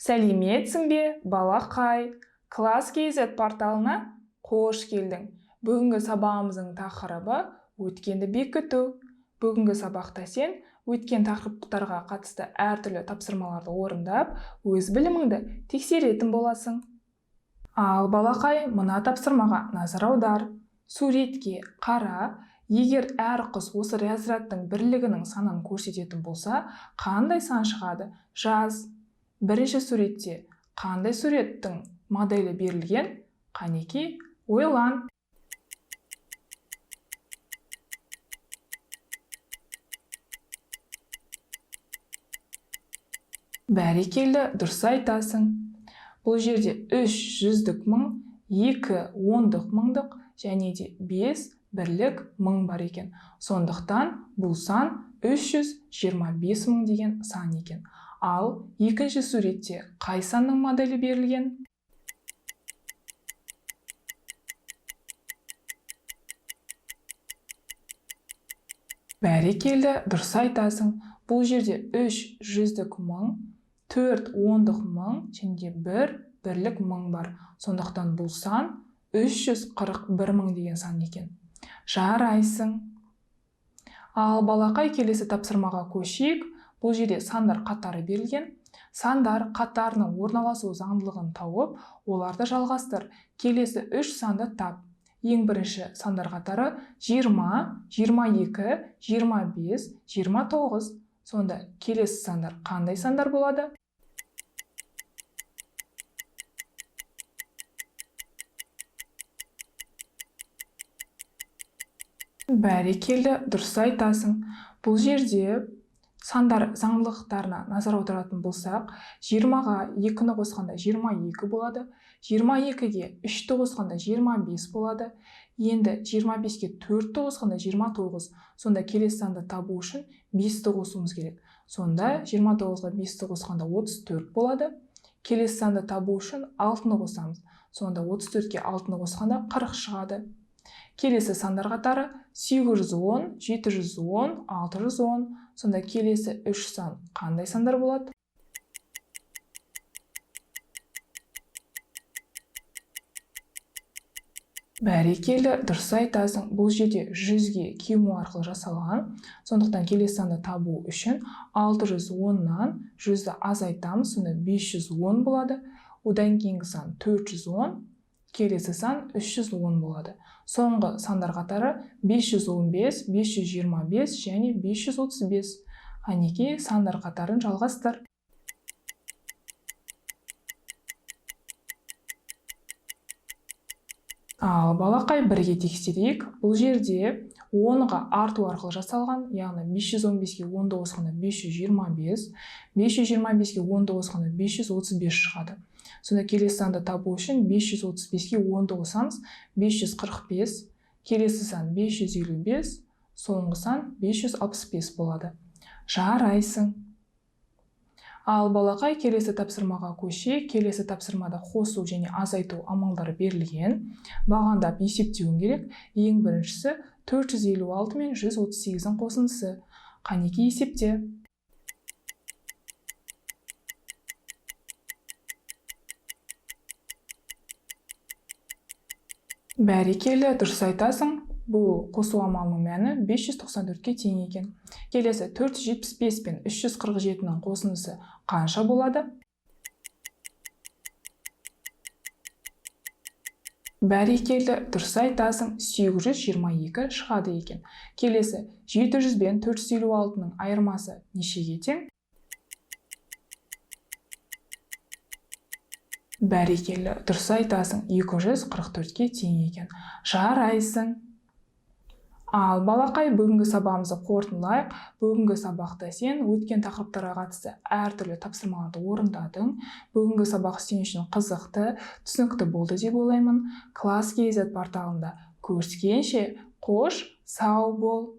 Сәлеметсің бе, балақай? Класс KZ порталына қош келдің. Бүгінгі сабағымыздың тақырыбы өткенді бекіту. Бүгінгі сабақта сен өткен тақырыптарға қатысты әртүрлі тапсырмаларды орындап, өз біліміңді тексеретін боласың. Ал балақай, мына тапсырмаға назар аудар. Суретке қара. Егер әр құс осы разрядтың бірлігінің санын көрсететін болса, қандай сан шығады? Жаз. Бірінші суретте қандай суреттің моделі берілген? Қанекей, ойлан. Бәрекелді, дұрыс айтасың. Бұл жерде 3 жүздік мың, 2 ондық мыңдық және де 5 бірлік мың бар екен. Сондықтан бұл сан 325 мың деген сан екен. Ал екінші суретте қай санның моделі берілген? Бәрекелді, дұрыс айтасың. Бұл жерде 3 жүздік мың, 4 ондық мың және 1 бірлік мың бар. Сондықтан бұл сан 341 мың деген сан екен. Жарайсың. Ал балақай, келесі тапсырмаға көшейік. Бұл жерде сандар қатары берілген. Сандар қатарының орналасу заңдылығын тауып, оларды жалғастыр. Келесі 3 санды тап. Ең бірінші сандар қатары 20, 22, 25, 29. Сонда келесі сандар қандай сандар болады? Бәрекелді, дұрыс айтасың. Бұл жерде сандар заңдылықтарына назар аударатын болсақ, 20-ға 2-ні қосқанда 22 болады, 22-ге 3-ті қосқанда 25 болады, енді 25-ге 4-ті қосқанда 29. Сонда келесі санды табу үшін 5-ті қосуымыз керек. Сонда 29-ға 5-ті қосқанда 34 болады. Келесі санды табу үшін 6-ны қосамыз. Сонда 34-ге 6-ны қосқанда 40 шығады. Келесі сандар қатары 810, 710, 610. Сонда келесі 3 сан қандай сандар болады? Бәрекелді, дұрыс айтасың. Бұл жерде 100-ге кему арқылы жасалған. Сондықтан келесі санды табу үшін 610-нан 100-ді азайтамыз. Сонда 510 болады. Одан кейінгі сан 410. Келесі сан 310 болады. Соңғы сандар қатары 515, 525 және 535. Қанекей, сандар қатарын жалғастыр. Ал балақай, бірге тексерейік. Бұл жерде 10-ға арту арқылы жасалған, яғни 515-ге 10-ды қосқанда 525, 525-ге 10-ды қосқанда 535 шығады. Сонда келесі санды табу үшін 535-ге 10-ды қосамыз, 545, келесі сан 555, соңғы сан 565 болады. Жарайсың. Ал балақай, келесі тапсырмаға көшейік. Келесі тапсырмада қосу және азайту амалдары берілген. Бағандап есептеуің керек. Ең біріншісі 456 мен 138-дің қосындысы. Қанекей, есепте. Бәрекелді, дұрыс айтасың. Бұл қосу амалының мәні 594-ке тең екен. Келесі 475 пен 347-ның қосындысы қанша болады? Бәрекелді, дұрыс айтасың. 822 шығады екен. Келесі 700 бен 456-ның айырмасы нешеге тең? Бәрекелді, дұрыс айтасың. 244-ке тең екен. Жарайсың. Ал балақай, бүгінгі сабағымызды қорытындылайық. Бүгінгі сабақта сен өткен тақырыптарға қатысты әртүрлі тапсырмаларды орындадың. Бүгінгі сабақ сен үшін қызықты, түсінікті болды деп ойлаймын. Класс KZ порталында көріскенше, қош, сау бол.